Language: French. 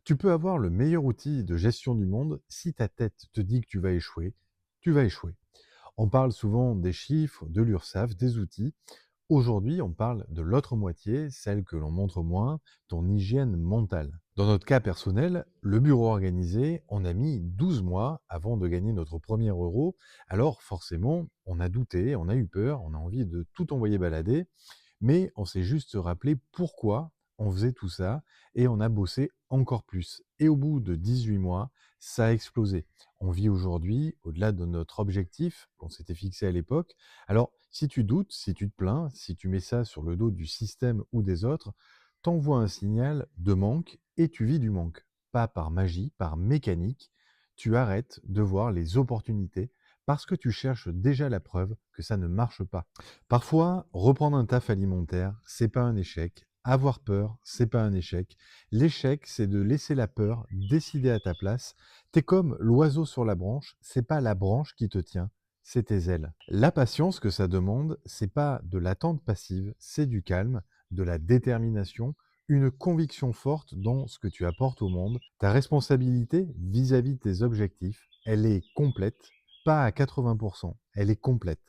Tu peux avoir le meilleur outil de gestion du monde, si ta tête te dit que tu vas échouer. On parle souvent des chiffres, de l'URSSAF, des outils. Aujourd'hui, on parle de l'autre moitié, celle que l'on montre moins, ton hygiène mentale. Dans notre cas personnel, le bureau organisé, on a mis 12 mois avant de gagner notre premier euro. Alors forcément, on a douté, on a eu peur, on a envie de tout envoyer balader. Mais on s'est juste rappelé pourquoi on faisait tout ça et on a bossé encore plus. Et au bout de 18 mois, ça a explosé. On vit aujourd'hui au-delà de notre objectif qu'on s'était fixé à l'époque. Alors, si tu doutes, si tu te plains, si tu mets ça sur le dos du système ou des autres, t'envoies un signal de manque et tu vis du manque. Pas par magie, par mécanique. Tu arrêtes de voir les opportunités parce que tu cherches déjà la preuve que ça ne marche pas. Parfois, reprendre un taf alimentaire, c'est pas un échec. Avoir peur, c'est pas un échec. L'échec, c'est de laisser la peur décider à ta place. T'es comme l'oiseau sur la branche, c'est pas la branche qui te tient, c'est tes ailes. La patience que ça demande, c'est pas de l'attente passive, c'est du calme, de la détermination, une conviction forte dans ce que tu apportes au monde. Ta responsabilité vis-à-vis de tes objectifs, elle est complète, pas à 80%, elle est complète.